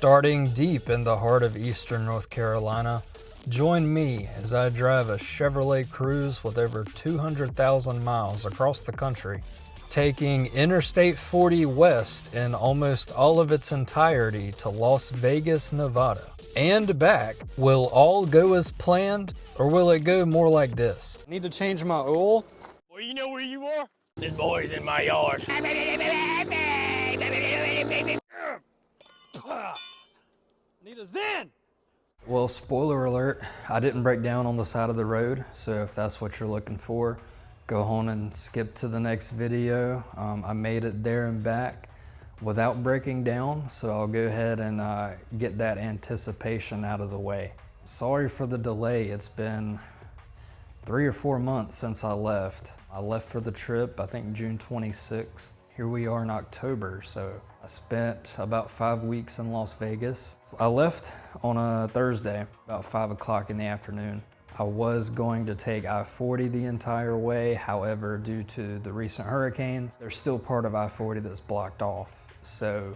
Starting deep in the heart of eastern North Carolina, join me as I drive a Chevrolet Cruze with over 200,000 miles across the country, taking Interstate 40 west in almost all of its entirety to Las Vegas, Nevada, and back. Will all go as planned, or will it go more like this? Need to change my oil. Well, you know where you are? This boy's in my yard. Need a Zen! Well, spoiler alert, I didn't break down on the side of the road, so if that's what you're looking for, go home and skip to the next video. I made it there and back without breaking down, so I'll go ahead and get that anticipation out of the way. Sorry for the delay. It's been 3 or 4 months since I left. I left for the trip, I think June 26th. Here we are in October, so I spent about 5 weeks in Las Vegas. I left on a Thursday, about 5 o'clock in the afternoon. I was going to take I-40 the entire way. However, due to the recent hurricanes, there's still part of I-40 that's blocked off. So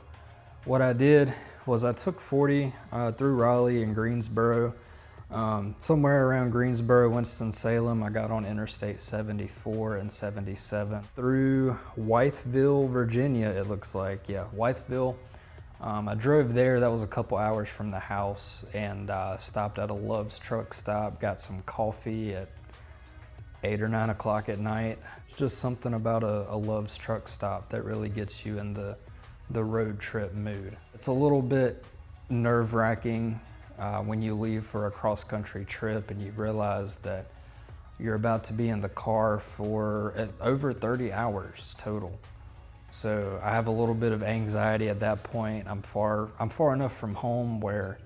what I did was I took 40 through Raleigh and Greensboro. Somewhere around Greensboro, Winston-Salem, I got on Interstate 74 and 77 through Wytheville, Virginia, it looks like. Yeah, Wytheville. I drove there. That was a couple hours from the house, and stopped at a Love's truck stop, got some coffee at 8 or 9 o'clock at night. It's just something about a Love's truck stop that really gets you in the road trip mood. It's a little bit nerve-wracking when you leave for a cross-country trip and you realize that you're about to be in the car for over 30 hours total. So I have a little bit of anxiety at that point. I'm far enough from home where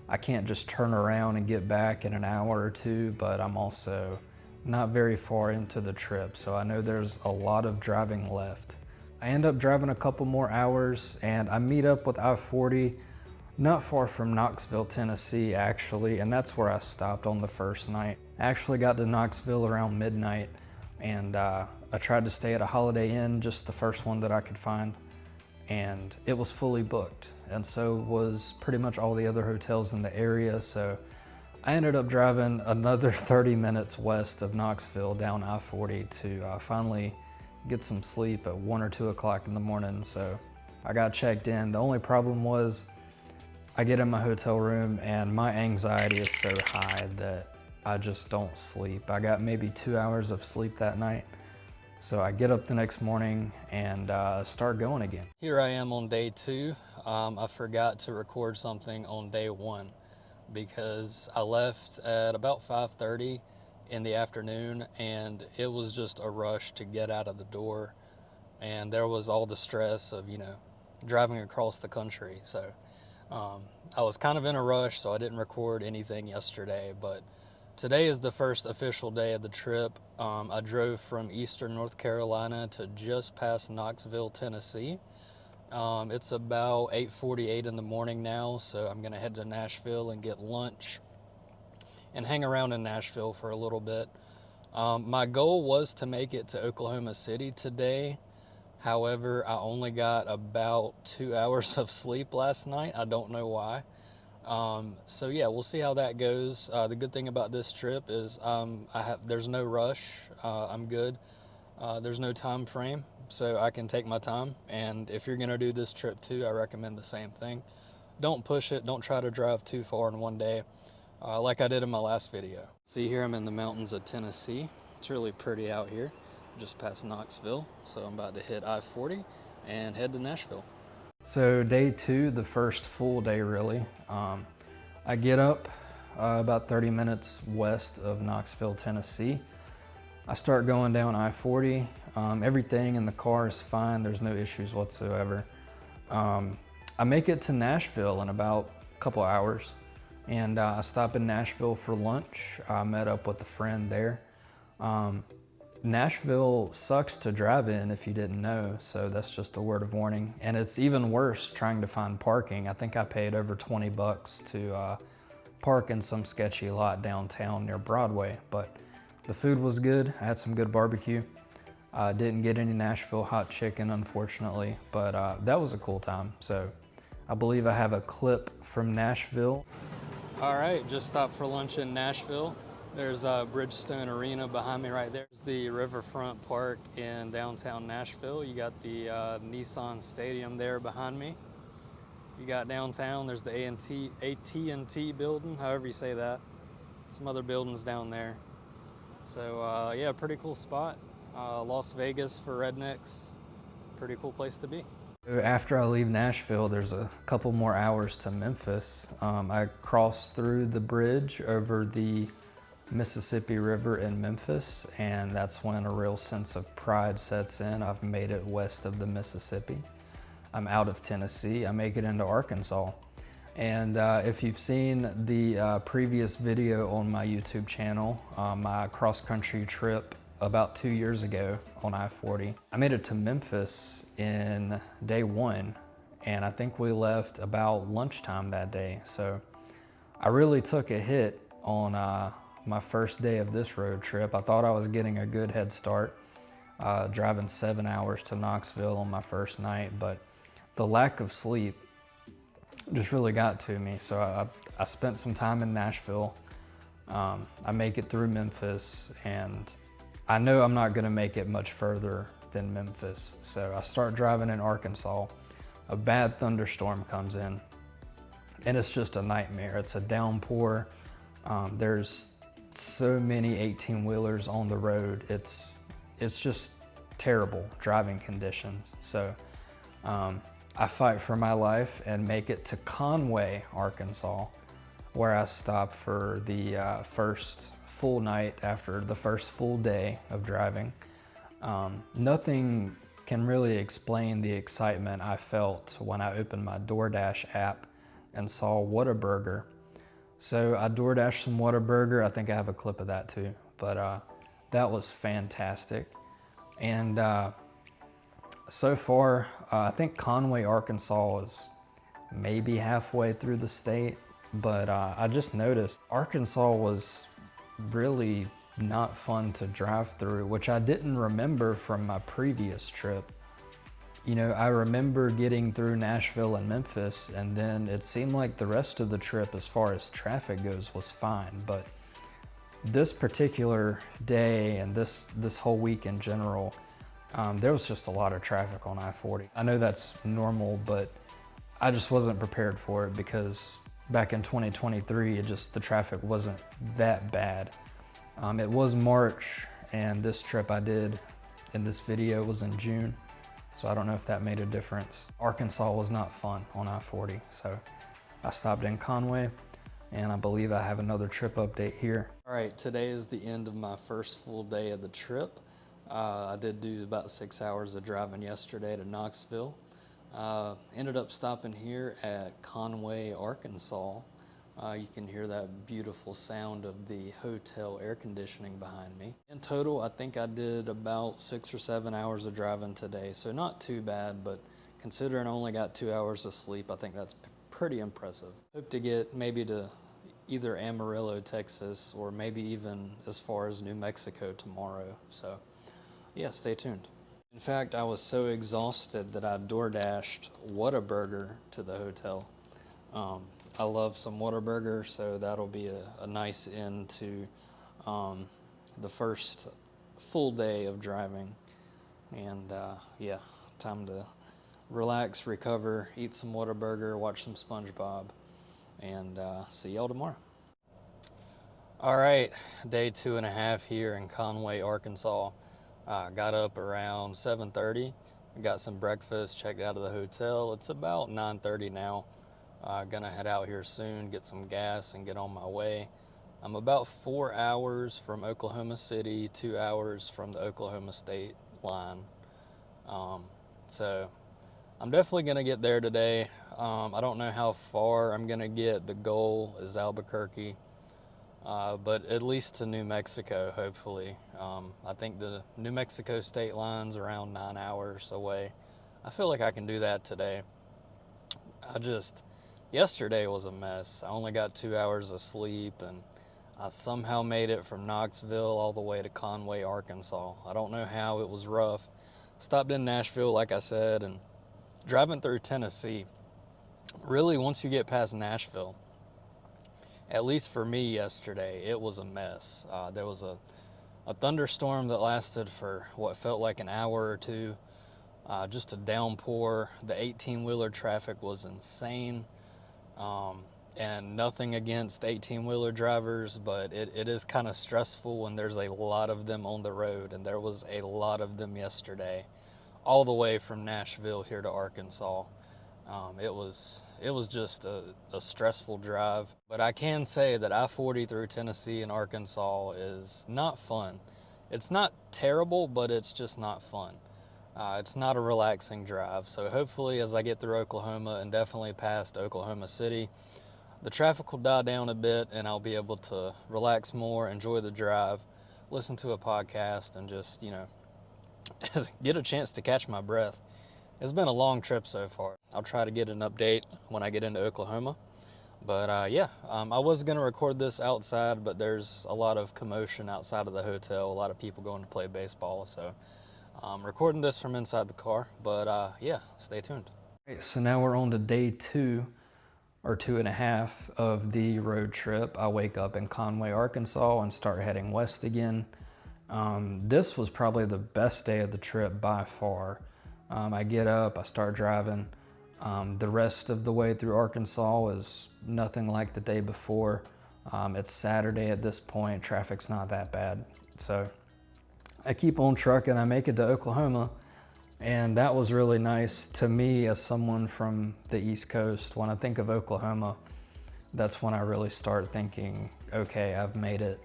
I can't just turn around and get back in an hour or two, but I'm also not very far into the trip, so I know there's a lot of driving left. I end up driving a couple more hours and I meet up with I-40 not far from Knoxville, Tennessee, actually, and that's where I stopped on the first night. I actually got to Knoxville around midnight, and I tried to stay at a Holiday Inn, just the first one that I could find, and it was fully booked, and so was pretty much all the other hotels in the area, so I ended up driving another 30 minutes west of Knoxville down I-40 to finally get some sleep at 1 or 2 o'clock in the morning, so I got checked in. The only problem was I get in my hotel room and my anxiety is so high that I just don't sleep. I got maybe 2 hours of sleep that night. So I get up the next morning and start going again. Here I am on day 2. I forgot to record something on day 1 because I left at about 5:30 in the afternoon and it was just a rush to get out of the door. And there was all the stress of, driving across the country. So I was kind of in a rush, so I didn't record anything yesterday, but today is the first official day of the trip. I drove from eastern North Carolina to just past Knoxville, Tennessee. It's about 8:48 in the morning now, so I'm gonna head to Nashville and get lunch and hang around in Nashville for a little bit. My goal was to make it to Oklahoma City today. However, I only got about 2 hours of sleep last night. I don't know why. So yeah, we'll see how that goes. The good thing about this trip is there's no rush. I'm good. There's no time frame, so I can take my time. And if you're gonna do this trip too, I recommend the same thing. Don't push it. Don't try to drive too far in one day, like I did in my last video. See, here I'm in the mountains of Tennessee. It's really pretty out here. Just past Knoxville, so I'm about to hit I-40 and head to Nashville. So day 2, the first full day really. I get up about 30 minutes west of Knoxville, Tennessee. I start going down I-40. Everything in the car is fine. There's no issues whatsoever. I make it to Nashville in about a couple hours, and I stop in Nashville for lunch. I met up with a friend there. Nashville sucks to drive in if you didn't know, so that's just a word of warning. And it's even worse trying to find parking. I think I paid over 20 bucks to park in some sketchy lot downtown near Broadway, but the food was good. I had some good barbecue. Didn't get any Nashville hot chicken, unfortunately, but that was a cool time. So I believe I have a clip from Nashville. All right, just stopped for lunch in Nashville. There's Bridgestone Arena behind me right there. There's the Riverfront Park in downtown Nashville. You got the Nissan Stadium there behind me. You got downtown, there's the AT&T building, however you say that. Some other buildings down there. So yeah, pretty cool spot. Las Vegas for rednecks. Pretty cool place to be. After I leave Nashville, there's a couple more hours to Memphis. I crossed through the bridge over the Mississippi River in Memphis, and that's when a real sense of pride sets in. I've made it west of the Mississippi. I'm out of Tennessee. I make it into Arkansas. And if you've seen the previous video on my YouTube channel, my cross-country trip about 2 years ago on I-40, I made it to Memphis in day one, and I think we left about lunchtime that day. So I really took a hit on my first day of this road trip. I thought I was getting a good head start, driving 7 hours to Knoxville on my first night, but the lack of sleep just really got to me. So I spent some time in Nashville. I make it through Memphis, and I know I'm not gonna make it much further than Memphis. So I start driving in Arkansas. A bad thunderstorm comes in, and it's just a nightmare. It's a downpour. There's so many 18-wheelers on the road. It's just terrible driving conditions. So I fight for my life and make it to Conway, Arkansas, where I stop for the first full night after the first full day of driving. Nothing can really explain the excitement I felt when I opened my DoorDash app and saw Whataburger. So I DoorDashed some Whataburger. I think I have a clip of that too, but that was fantastic. And so far, I think Conway, Arkansas is maybe halfway through the state, but I just noticed Arkansas was really not fun to drive through, which I didn't remember from my previous trip. You know, I remember getting through Nashville and Memphis, and then it seemed like the rest of the trip, as far as traffic goes, was fine. But this particular day and this whole week in general, there was just a lot of traffic on I-40. I know that's normal, but I just wasn't prepared for it because back in 2023, the traffic wasn't that bad. It was March, and this trip I did in this video was in June, so I don't know if that made a difference. Arkansas was not fun on I-40, so I stopped in Conway, and I believe I have another trip update here. All right, today is the end of my first full day of the trip. I did do about 6 hours of driving yesterday to Knoxville. Ended up stopping here at Conway, Arkansas. You can hear that beautiful sound of the hotel air conditioning behind me. In total, I think I did about 6 or 7 hours of driving today, so not too bad, but considering I only got 2 hours of sleep, I think that's pretty impressive. Hope to get maybe to either Amarillo, Texas, or maybe even as far as New Mexico tomorrow. So yeah, stay tuned. In fact, I was so exhausted that I DoorDashed Whataburger to the hotel. I love some Whataburger, so that'll be a nice end to the first full day of driving. And yeah, time to relax, recover, eat some Whataburger, watch some SpongeBob, and see y'all tomorrow. All right, day 2.5 here in Conway, Arkansas. Got up around 7:30, got some breakfast, checked out of the hotel. It's about 9:30 now. Gonna head out here soon, get some gas, and get on my way. I'm about 4 hours from Oklahoma City, 2 hours from the Oklahoma State line. So I'm definitely gonna get there today. I don't know how far I'm gonna get. The goal is Albuquerque, but at least to New Mexico, hopefully. I think the New Mexico state line's around 9 hours away. I feel like I can do that today. Yesterday was a mess. I only got 2 hours of sleep, and I somehow made it from Knoxville all the way to Conway, Arkansas. I don't know how. It was rough. Stopped in Nashville, like I said, and driving through Tennessee really, once you get past Nashville, at least for me yesterday, it was a mess. There was a thunderstorm that lasted for what felt like an hour or two. Just a downpour. The 18-wheeler traffic was insane. And nothing against 18-wheeler drivers, but it is kind of stressful when there's a lot of them on the road, and there was a lot of them yesterday, all the way from Nashville here to Arkansas. It was just a stressful drive, but I can say that I-40 through Tennessee and Arkansas is not fun. It's not terrible, but it's just not fun. It's not a relaxing drive, so hopefully as I get through Oklahoma and definitely past Oklahoma City, the traffic will die down a bit and I'll be able to relax more, enjoy the drive, listen to a podcast, and just, get a chance to catch my breath. It's been a long trip so far. I'll try to get an update when I get into Oklahoma. But I was going to record this outside, but there's a lot of commotion outside of the hotel, a lot of people going to play baseball, so I'm recording this from inside the car. But stay tuned. Okay, so now we're on to day 2 or 2.5 of the road trip. I wake up in Conway, Arkansas and start heading west again. This was probably the best day of the trip by far. I get up, I start driving. The rest of the way through Arkansas is nothing like the day before. It's Saturday at this point, traffic's not that bad. So I keep on trucking, I make it to Oklahoma, and that was really nice to me as someone from the East Coast. When I think of Oklahoma, that's when I really start thinking, okay, I've made it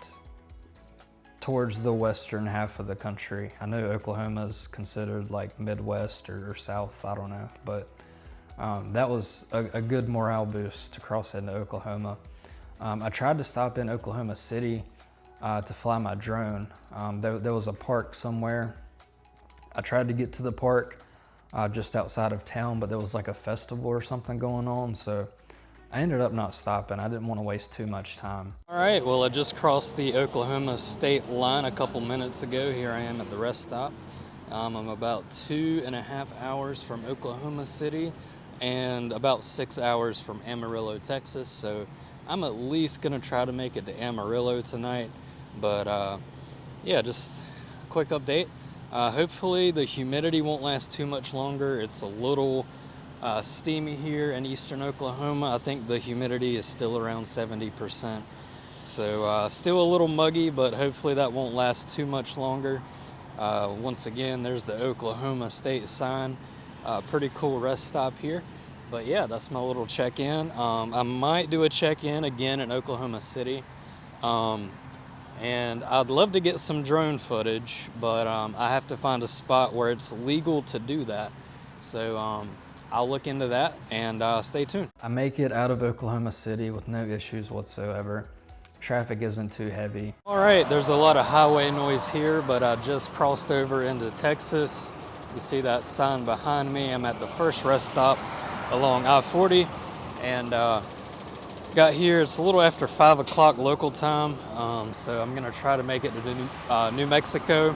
towards the western half of the country. I know Oklahoma is considered like Midwest or South, I don't know, but that was a good morale boost to cross into Oklahoma. I tried to stop in Oklahoma City to fly my drone. There was a park somewhere. I tried to get to the park just outside of town, but there was like a festival or something going on, so I ended up not stopping. I didn't want to waste too much time. All right, well, I just crossed the Oklahoma state line a couple minutes ago. Here I am at the rest stop. I'm about 2.5 hours from Oklahoma City and about 6 hours from Amarillo, Texas. So I'm at least gonna try to make it to Amarillo tonight. But just a quick update. Hopefully the humidity won't last too much longer. It's a little steamy here in eastern Oklahoma. I think the humidity is still around 70%. So still a little muggy, but hopefully that won't last too much longer. Once again, there's the Oklahoma state sign. Pretty cool rest stop here. But yeah, that's my little check-in. I might do a check-in again in Oklahoma City. And I'd love to get some drone footage, but I have to find a spot where it's legal to do that. So I'll look into that and stay tuned. I make it out of Oklahoma City with no issues whatsoever. Traffic isn't too heavy. All right, there's a lot of highway noise here, but I just crossed over into Texas. You see that sign behind me. I'm at the first rest stop along I-40, and got here. It's a little after 5 o'clock local time, so I'm gonna try to make it to New Mexico.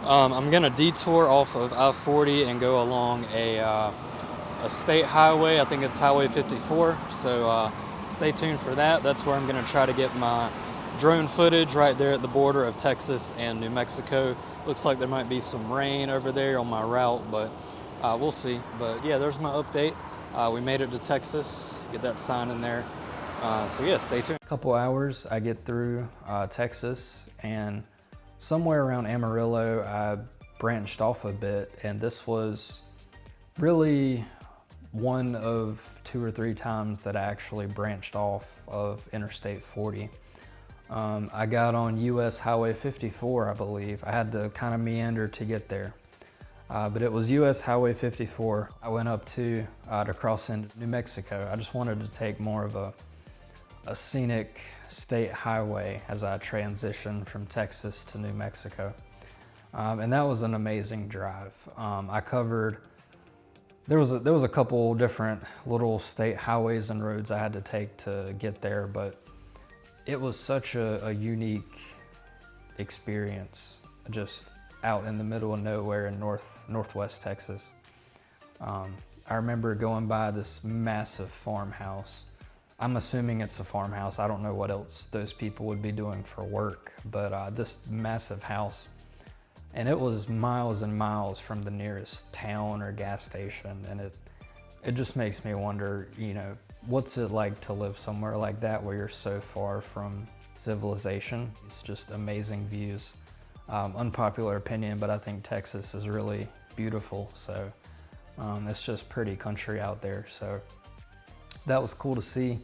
I'm gonna detour off of I-40 and go along a state highway. I think it's Highway 54, so stay tuned for that. That's where I'm gonna try to get my drone footage, right there at the border of Texas and New Mexico. Looks like there might be some rain over there on my route, but we'll see. But yeah, there's my update. We made it to Texas, get that sign in there. So yeah, stay tuned. A couple hours, I get through Texas, and somewhere around Amarillo, I branched off a bit, and this was really one of 2 or 3 times that I actually branched off of Interstate 40. I got on US Highway 54, I believe. I had to kind of meander to get there. But it was US Highway 54 I went up to cross into New Mexico. I just wanted to take more of a scenic state highway as I transitioned from Texas to New Mexico. And that was an amazing drive. I covered, there was a couple different little state highways and roads I had to take to get there, but it was such a unique experience, just out in the middle of nowhere in northwest Texas. I remember going by this massive farmhouse. I'm assuming it's a farmhouse. I don't know what else those people would be doing for work, but this massive house. And it was miles and miles from the nearest town or gas station. And it just makes me wonder, you know, what's it like to live somewhere like that where you're so far from civilization? It's just amazing views. Unpopular opinion, but I think Texas is really beautiful. So it's just pretty country out there. So that was cool to see.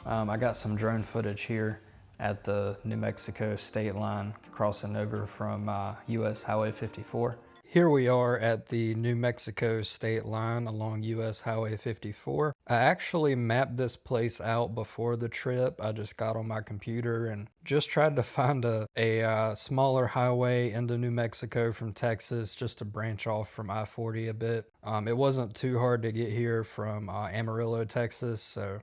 I got some drone footage here at the New Mexico state line, crossing over from US Highway 54. Here we are at the New Mexico state line along US Highway 54. I actually mapped this place out before the trip. I just got on my computer and just tried to find a smaller highway into New Mexico from Texas, just to branch off from I-40 a bit. It wasn't too hard to get here from Amarillo, Texas, so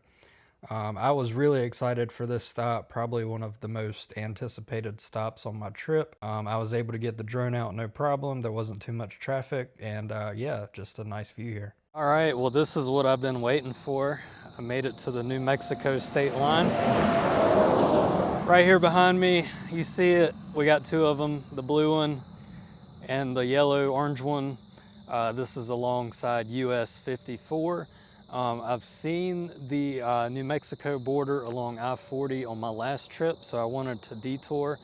I was really excited for this stop, probably one of the most anticipated stops on my trip. I was able to get the drone out no problem. There wasn't too much traffic, and yeah, just a nice view here. All right, well, this is what I've been waiting for. I made it to the New Mexico state line. Right here behind me, you see it. We got two of them, the blue one and the yellow orange one. This is alongside US 54. I've seen the New Mexico border along I-40 on my last trip, so I wanted to detour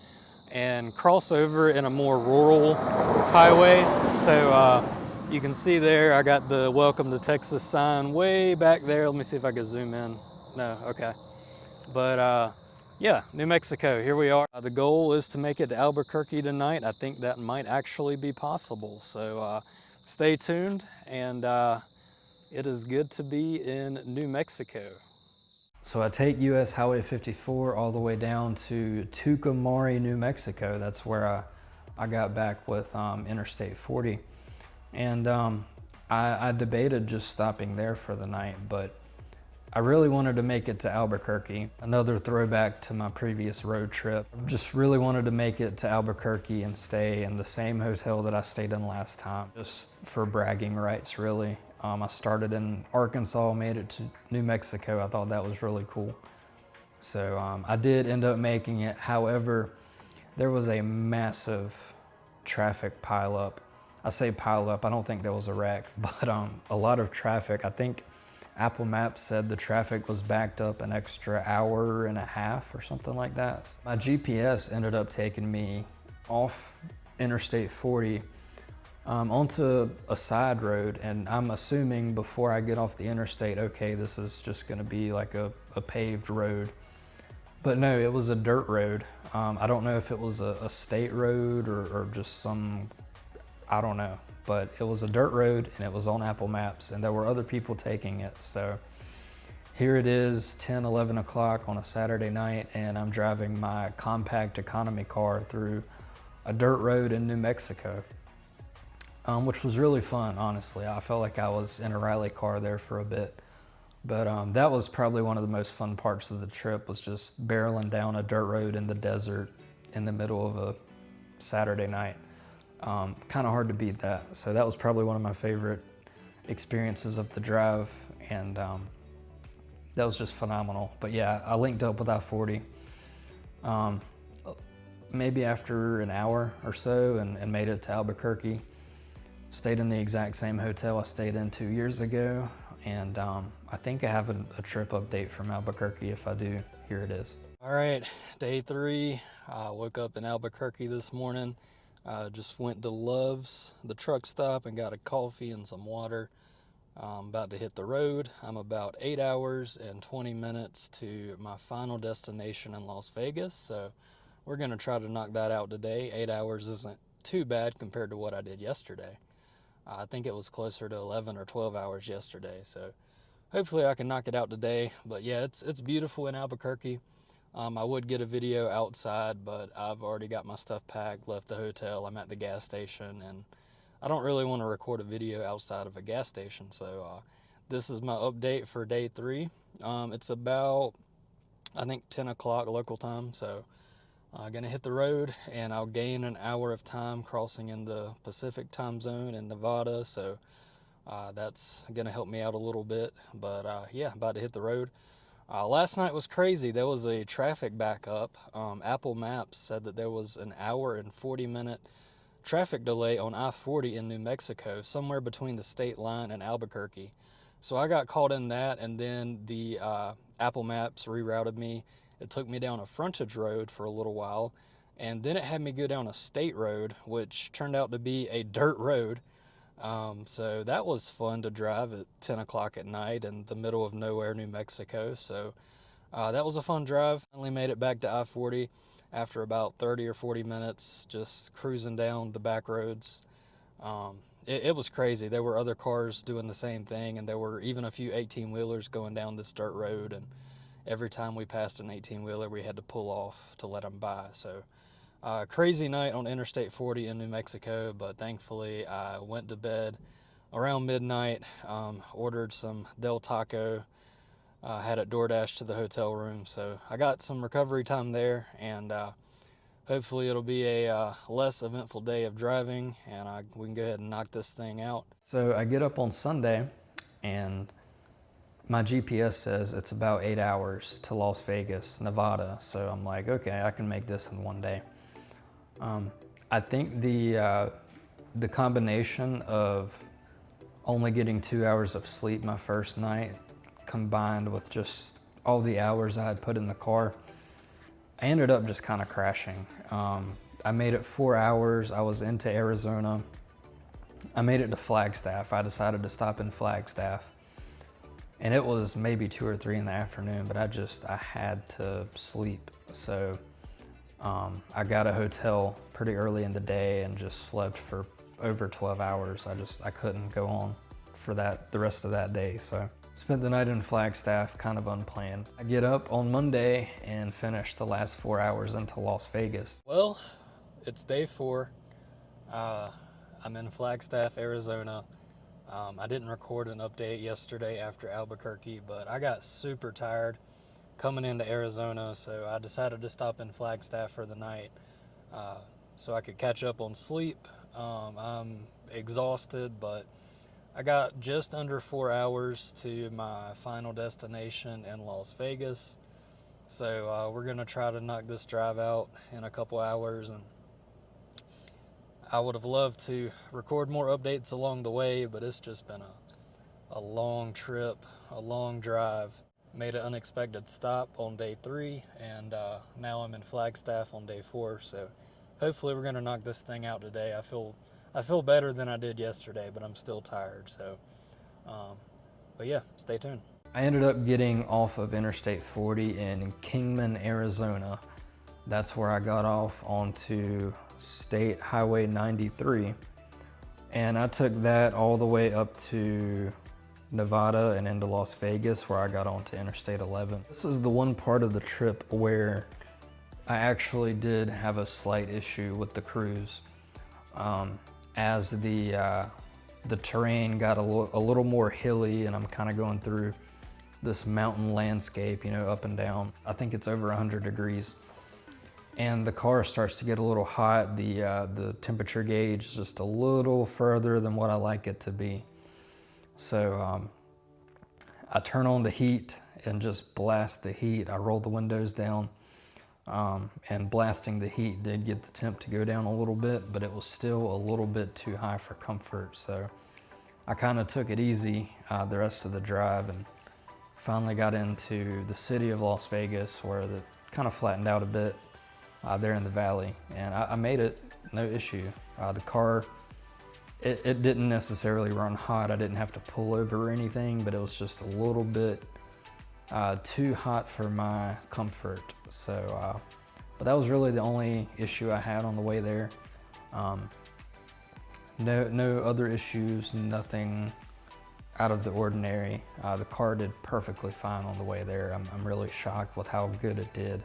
and cross over in a more rural highway. So you can see there, I got the Welcome to Texas sign way back there. Let me see if I can zoom in. No, okay. But yeah, New Mexico, here we are. The goal is to make it to Albuquerque tonight. I think that might actually be possible. So stay tuned, and it is good to be in New Mexico. So I take US Highway 54 all the way down to Tucumari, New Mexico. That's where I got back with Interstate 40. And I debated just stopping there for the night, but I really wanted to make it to Albuquerque. Another throwback to my previous road trip. Just really wanted to make it to Albuquerque and stay in the same hotel that I stayed in last time, just for bragging rights, really. I started in Arkansas, made it to New Mexico. I thought that was really cool. So I did end up making it. However, there was a massive traffic pileup. I say pileup, I don't think there was a wreck, but a lot of traffic. I think Apple Maps said the traffic was backed up an extra hour and a half or something like that. My GPS ended up taking me off Interstate 40 onto a side road, and I'm assuming before I get off the interstate, okay, this is just gonna be like a paved road. But no, it was a dirt road. I don't know if it was a state road or just some, I don't know. But it was a dirt road and it was on Apple Maps, and there were other people taking it. So here it is, 10, 11 o'clock on a Saturday night, and I'm driving my compact economy car through a dirt road in New Mexico, which was really fun, honestly. I felt like I was in a rally car there for a bit. But that was probably one of the most fun parts of the trip, was just barreling down a dirt road in the desert in the middle of a Saturday night. Kind of hard to beat that. So that was probably one of my favorite experiences of the drive, and that was just phenomenal. But yeah, I linked up with I-40 maybe after an hour or so, and made it to Albuquerque. Stayed in the exact same hotel I stayed in 2 years ago, and I think I have a trip update from Albuquerque. If I do, here it is. All right, day 3. I woke up in Albuquerque this morning. Just went to Love's, the truck stop, and got a coffee and some water. I'm about to hit the road. I'm about 8 hours and 20 minutes to my final destination in Las Vegas. So we're gonna try to knock that out today. 8 hours isn't too bad compared to what I did yesterday. I think it was closer to 11 or 12 hours yesterday. So hopefully I can knock it out today. But yeah, it's beautiful in Albuquerque. I would get a video outside, but I've already got my stuff packed, left the hotel, I'm at the gas station, and I don't really want to record a video outside of a gas station. So this is my update for day 3. It's about, I think, 10 o'clock local time, so I'm gonna hit the road, and I'll gain an hour of time crossing in the Pacific time zone in Nevada. So That's gonna help me out a little bit, but yeah, about to hit the road. Last night was crazy. There was a traffic backup. Apple Maps said that there was an hour and 40-minute traffic delay on I-40 in New Mexico, somewhere between the state line and Albuquerque. So I got caught in that, and then the Apple Maps rerouted me. It took me down a frontage road for a little while, and then it had me go down a state road, which turned out to be a dirt road. So that was fun to drive at 10 o'clock at night in the middle of nowhere, New Mexico. So that was a fun drive. Finally made it back to I-40 after about 30 or 40 minutes, just cruising down the back roads. It was crazy. There were other cars doing the same thing, and there were even a few 18-wheelers going down this dirt road, and every time we passed an 18-wheeler, we had to pull off to let them by. So crazy night on Interstate 40 in New Mexico, but thankfully I went to bed around midnight, ordered some Del Taco, had it DoorDash to the hotel room. So I got some recovery time there, and hopefully it'll be a less eventful day of driving, and we can go ahead and knock this thing out. So I get up on Sunday, and my GPS says it's about 8 hours to Las Vegas, Nevada. So I'm like, okay, I can make this in one day. I think the combination of only getting 2 hours of sleep my first night, combined with just all the hours I had put in the car, I ended up just kind of crashing. I made it 4 hours. I was into Arizona. I made it to Flagstaff. I decided to stop in Flagstaff. And it was maybe 2 or 3 in the afternoon, but I had to sleep. So I got a hotel pretty early in the day and just slept for over 12 hours. I couldn't go on for the rest of that day. So spent the night in Flagstaff, kind of unplanned. I get up on Monday and finish the last 4 hours into Las Vegas. Well, it's day 4. I'm in Flagstaff, Arizona. I didn't record an update yesterday after Albuquerque, but I got super tired coming into Arizona, so I decided to stop in Flagstaff for the night so I could catch up on sleep. I'm exhausted, but I got just under 4 hours to my final destination in Las Vegas. So we're gonna try to knock this drive out in a couple hours, and I would have loved to record more updates along the way, but it's just been a long trip, a long drive. Made an unexpected stop on day 3, and now I'm in Flagstaff on day 4. So hopefully we're gonna knock this thing out today. I feel better than I did yesterday, but I'm still tired. So, but yeah, stay tuned. I ended up getting off of Interstate 40 in Kingman, Arizona. That's where I got off onto State Highway 93. And I took that all the way up to Nevada and into Las Vegas, where I got onto Interstate 11. This is the one part of the trip where I actually did have a slight issue with the Cruze. As the terrain got a little more hilly, and I'm kind of going through this mountain landscape, you know, up and down. I think it's over 100 degrees. And the car starts to get a little hot. The temperature gauge is just a little further than what I like it to be. So I turn on the heat and just blast the heat. I roll the windows down, and blasting the heat did get the temp to go down a little bit, but it was still a little bit too high for comfort. So I kind of took it easy the rest of the drive, and finally got into the city of Las Vegas, where it kind of flattened out a bit there in the valley, and I made it, no issue. The car, it didn't necessarily run hot. I didn't have to pull over or anything, but it was just a little bit too hot for my comfort. So, but that was really the only issue I had on the way there. No other issues, nothing out of the ordinary. The car did perfectly fine on the way there. I'm really shocked with how good it did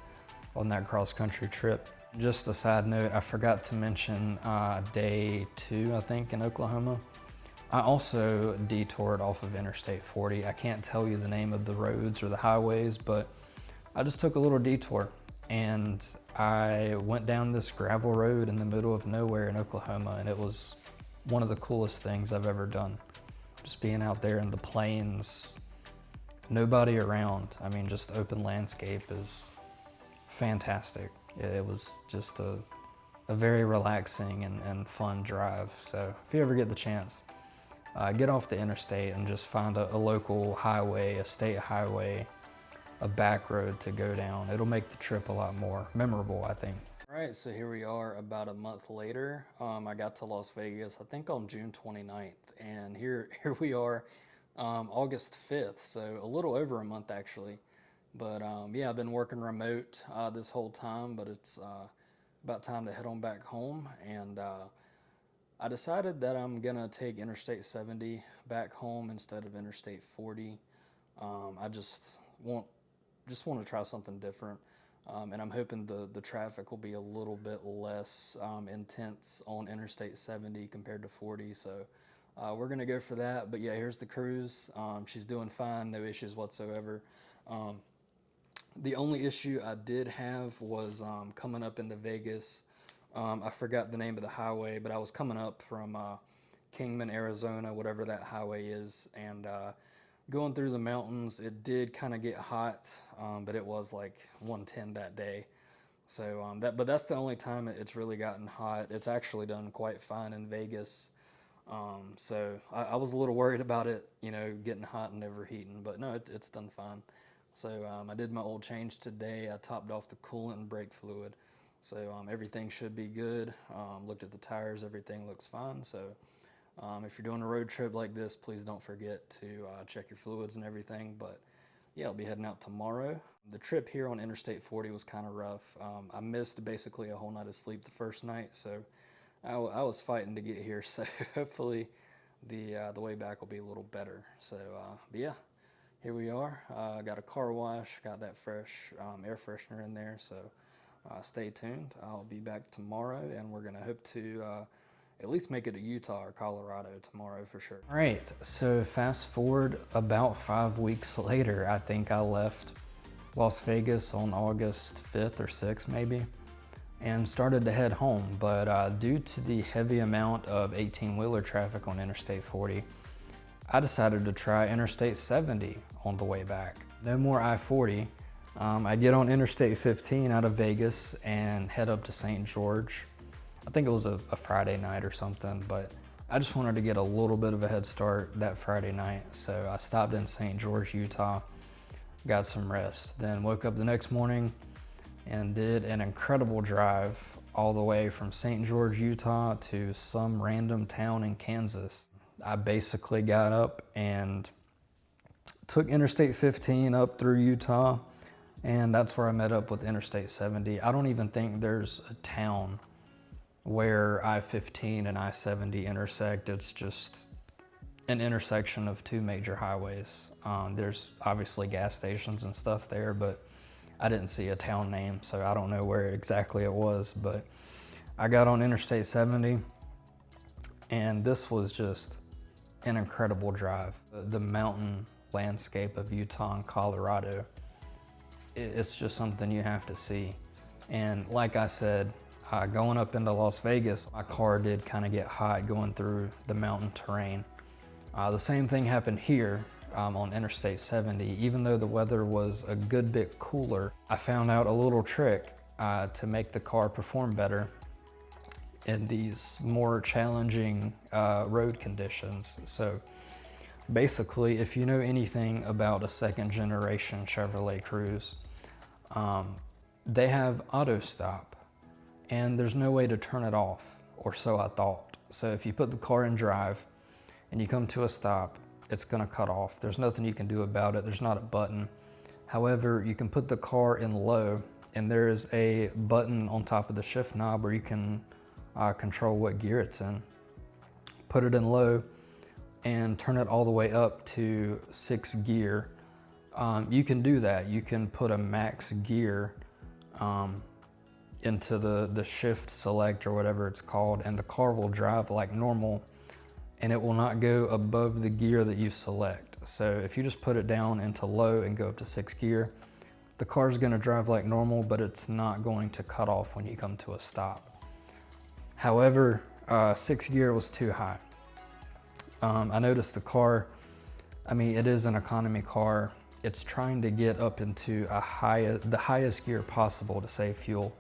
on that cross-country trip. Just a side note, I forgot to mention day 2, I think, in Oklahoma. I also detoured off of Interstate 40. I can't tell you the name of the roads or the highways, but I just took a little detour, and I went down this gravel road in the middle of nowhere in Oklahoma, and it was one of the coolest things I've ever done. just being out there in the plains, nobody around. I mean, just open landscape is fantastic. It was just a very relaxing and fun drive. So if you ever get the chance, get off the interstate and just find a local highway, a state highway, a back road to go down. It'll make the trip a lot more memorable, I think. All right, so here we are about a month later. I got to Las Vegas, I think on June 29th, and here we are, August 5th, so a little over a month actually. But yeah, I've been working remote this whole time, but it's about time to head on back home, and I decided that I'm gonna take Interstate 70 back home instead of Interstate 40. I just want to try something different. And I'm hoping the traffic will be a little bit less intense on Interstate 70 compared to 40. So we're gonna go for that. But yeah, here's the Cruze. She's doing fine, no issues whatsoever. The only issue I did have was coming up into Vegas. I forgot the name of the highway, but I was coming up from Kingman, Arizona, whatever that highway is, and going through the mountains, it did kind of get hot, but it was like 110 that day. So but that's the only time it's really gotten hot. It's actually done quite fine in Vegas. So I was a little worried about it, you know, getting hot and overheating, but no, it's done fine. So I did my oil change today. I topped off the coolant and brake fluid. So everything should be good. Looked at the tires, everything looks fine. So if you're doing a road trip like this, please don't forget to check your fluids and everything. But yeah, I'll be heading out tomorrow. The trip here on Interstate 40 was kind of rough. I missed basically a whole night of sleep the first night, so I was fighting to get here. So hopefully the way back will be a little better. So but yeah, here we are. Got a car wash, got that fresh air freshener in there. So stay tuned. I'll be back tomorrow, and we're gonna hope to at least make it to Utah or Colorado tomorrow for sure. All right, so fast forward about 5 weeks later, I think I left Las Vegas on August 5th or 6th maybe, and started to head home. But due to the heavy amount of 18-wheeler traffic on Interstate 40, I decided to try Interstate 70 on the way back. No more I-40. I get on Interstate 15 out of Vegas and head up to St. George. I think it was a Friday night or something, but I just wanted to get a little bit of a head start that Friday night. So I stopped in St. George, Utah, got some rest, then woke up the next morning and did an incredible drive all the way from St. George, Utah to some random town in Kansas. I basically got up and took Interstate 15 up through Utah, and that's where I met up with Interstate 70. I don't even think there's a town where I-15 and I-70 intersect. It's just an intersection of two major highways. There's obviously gas stations and stuff there, but I didn't see a town name, so I don't know where exactly it was. But I got on Interstate 70, and this was just an incredible drive. The mountain landscape of Utah and Colorado, it's just something you have to see. And like I said, going up into Las Vegas, my car did kind of get hot going through the mountain terrain. The same thing happened here on Interstate 70. Even though the weather was a good bit cooler, I found out a little trick to make the car perform better in these more challenging road conditions. So basically, if you know anything about a second generation Chevrolet Cruze, they have auto stop, and there's no way to turn it off, or so I thought. So if you put the car in drive and you come to a stop, it's gonna cut off. There's nothing you can do about it. There's not a button. However, you can put the car in low, and there is a button on top of the shift knob where you can control what gear it's in. Put it in low and turn it all the way up to 6th gear. You can do that. You can put a max gear into the shift select or whatever it's called, and the car will drive like normal, and it will not go above the gear that you select. So if you just put it down into low and go up to 6th gear, the car's gonna drive like normal, but it's not going to cut off when you come to a stop. However, 6th gear was too high. I noticed the car, I mean, it is an economy car. It's trying to get up into the highest gear possible to save fuel,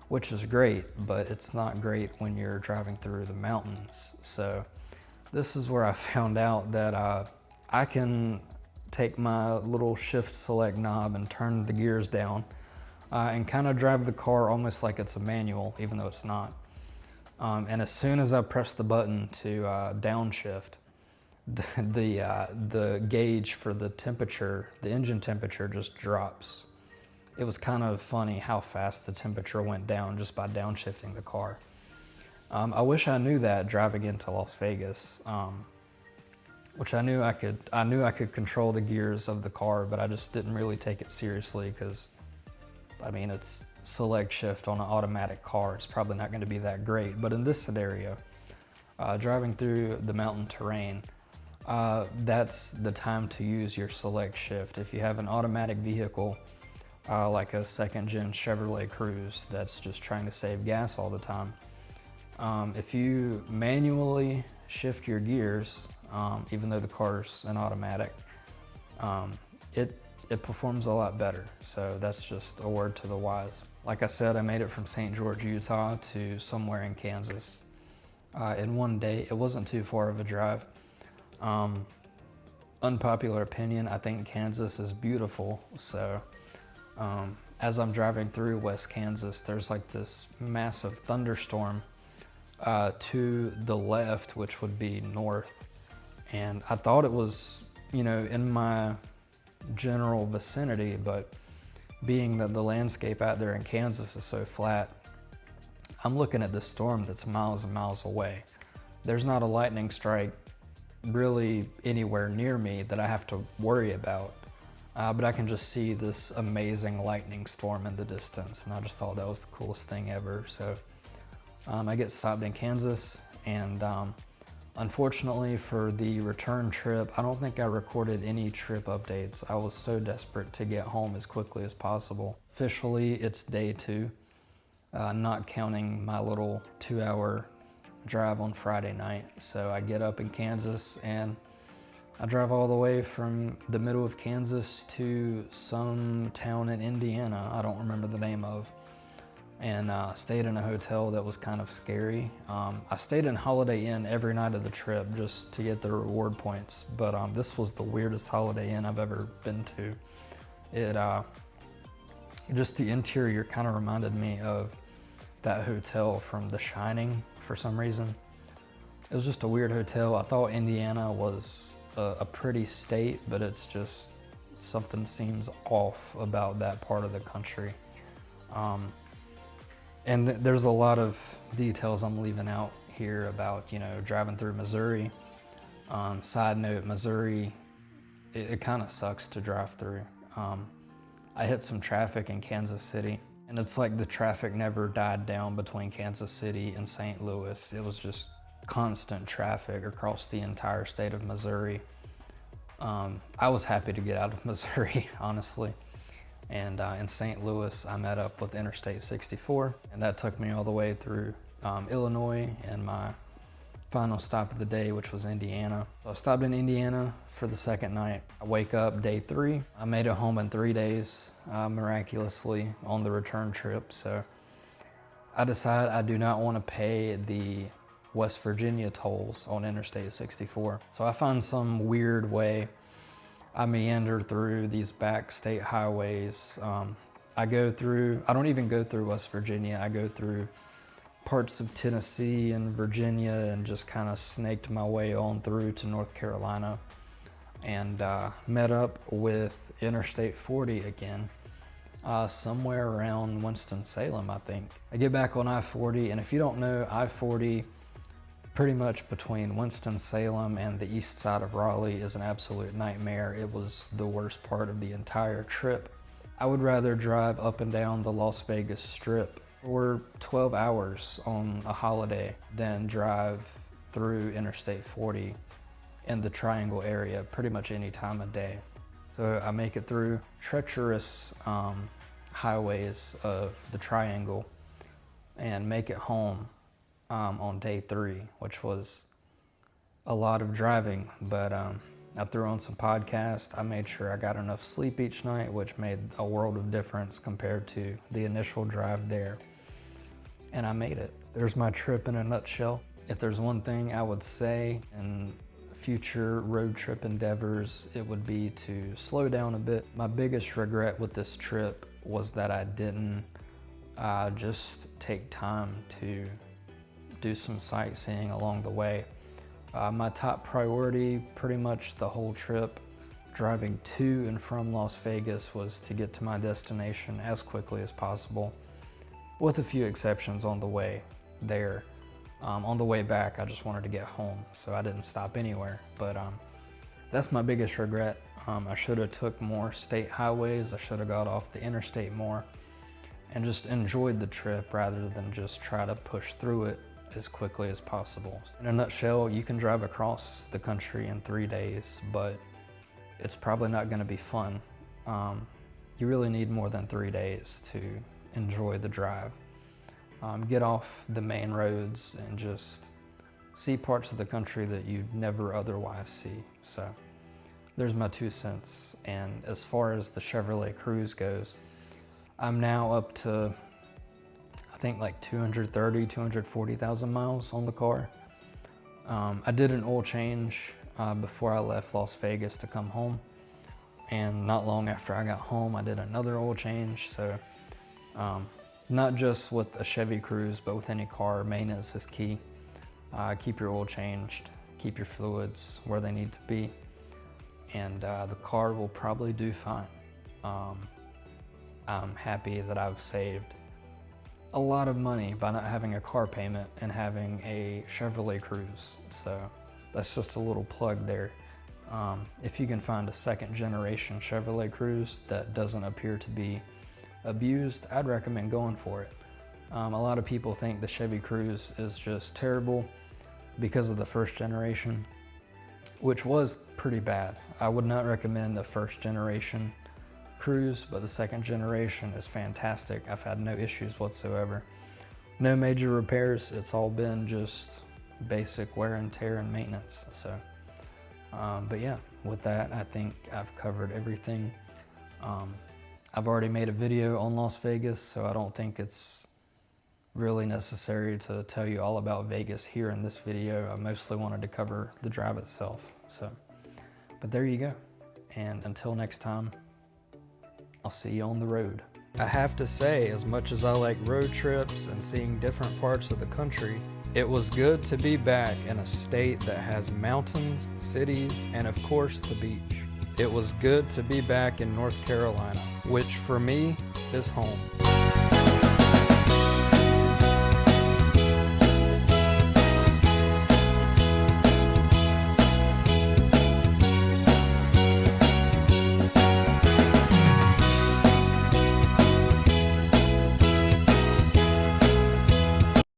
which is great, but it's not great when you're driving through the mountains. So this is where I found out that I can take my little shift select knob and turn the gears down and kind of drive the car almost like it's a manual, even though it's not. And as soon as I press the button to downshift, the gauge for the temperature, the engine temperature just drops. It was kind of funny how fast the temperature went down just by downshifting the car. I wish I knew that driving into Las Vegas, which I knew I could control the gears of the car, but I just didn't really take it seriously because, I mean, it's select shift on an automatic car. It's probably not going to be that great. But in this scenario, driving through the mountain terrain, that's the time to use your select shift. If you have an automatic vehicle, like a second-gen Chevrolet Cruze that's just trying to save gas all the time, if you manually shift your gears, even though the car's an automatic, it performs a lot better. So that's just a word to the wise. Like I said, I made it from St. George, Utah to somewhere in Kansas in one day. It wasn't too far of a drive. Unpopular opinion, I think Kansas is beautiful. So as I'm driving through West Kansas, there's like this massive thunderstorm to the left, which would be north. And I thought it was, you know, in my general vicinity, but being that the landscape out there in Kansas is so flat, I'm looking at this storm that's miles and miles away. There's not a lightning strike really anywhere near me that I have to worry about, but I can just see this amazing lightning storm in the distance, and I just thought that was the coolest thing ever. So I get stopped in Kansas, and unfortunately for the return trip, I don't think I recorded any trip updates. I was so desperate to get home as quickly as possible. Officially, it's day 2, not counting my little 2-hour drive on Friday night. So I get up in Kansas and I drive all the way from the middle of Kansas to some town in Indiana I don't remember the name of, and stayed in a hotel that was kind of scary. I stayed in Holiday Inn every night of the trip just to get the reward points, but this was the weirdest Holiday Inn I've ever been to. It just the interior kind of reminded me of that hotel from The Shining for some reason. It was just a weird hotel. I thought Indiana was a pretty state, but it's just something seems off about that part of the country. And there's a lot of details I'm leaving out here about, you know, driving through Missouri. Side note, Missouri, it kind of sucks to drive through. I hit some traffic in Kansas City, and it's like the traffic never died down between Kansas City and St. Louis. It was just constant traffic across the entire state of Missouri. I was happy to get out of Missouri, honestly. And in St. Louis, I met up with Interstate 64, and that took me all the way through Illinois and my final stop of the day, which was Indiana. So I stopped in Indiana for the second night. I wake up day 3. I made it home in 3 days, miraculously, on the return trip. So I decided I do not want to pay the West Virginia tolls on Interstate 64. So I find some weird way. I meander through these back state highways. I don't even go through West Virginia. I go through parts of Tennessee and Virginia and just kind of snaked my way on through to North Carolina, and met up with Interstate 40 again, somewhere around Winston-Salem, I think. I get back on I-40, and if you don't know, I-40 pretty much between Winston-Salem and the east side of Raleigh is an absolute nightmare. It was the worst part of the entire trip. I would rather drive up and down the Las Vegas Strip for 12 hours on a holiday than drive through Interstate 40 in the Triangle area pretty much any time of day. So I make it through treacherous highways of the Triangle and make it home on day 3, which was a lot of driving, but I threw on some podcasts. I made sure I got enough sleep each night, which made a world of difference compared to the initial drive there. And I made it. There's my trip in a nutshell. If there's one thing I would say in future road trip endeavors, it would be to slow down a bit. My biggest regret with this trip was that I didn't just take time to do some sightseeing along the way. My top priority pretty much the whole trip, driving to and from Las Vegas, was to get to my destination as quickly as possible, with a few exceptions on the way there. On the way back, I just wanted to get home, so I didn't stop anywhere. But that's my biggest regret. I should have took more state highways. I should have got off the interstate more and just enjoyed the trip rather than just try to push through it as quickly as possible. In a nutshell, you can drive across the country in 3 days, but it's probably not going to be fun. You really need more than 3 days to enjoy the drive. Get off the main roads and just see parts of the country that you'd never otherwise see. So there's my 2 cents. And as far as the Chevrolet Cruze goes, I'm now up to, I think, like 230, 240,000 miles on the car. I did an oil change before I left Las Vegas to come home. And not long after I got home, I did another oil change. So not just with a Chevy Cruze, but with any car, maintenance is key. Keep your oil changed, keep your fluids where they need to be, and the car will probably do fine. I'm happy that I've saved a lot of money by not having a car payment and having a Chevrolet Cruze. So that's just a little plug there. If you can find a second generation Chevrolet Cruze that doesn't appear to be abused, I'd recommend going for it. A lot of people think the Chevy Cruze is just terrible because of the first generation, which was pretty bad. I would not recommend the first generation Cruze, but the second generation is fantastic. I've had no issues whatsoever. No major repairs. It's all been just basic wear and tear and maintenance. So, but yeah, with that, I think I've covered everything. I've already made a video on Las Vegas, so I don't think it's really necessary to tell you all about Vegas here in this video. I mostly wanted to cover the drive itself. So, but there you go. And until next time, I'll see you on the road. I have to say, as much as I like road trips and seeing different parts of the country, it was good to be back in a state that has mountains, cities, and of course the beach. It was good to be back in North Carolina, which for me is home.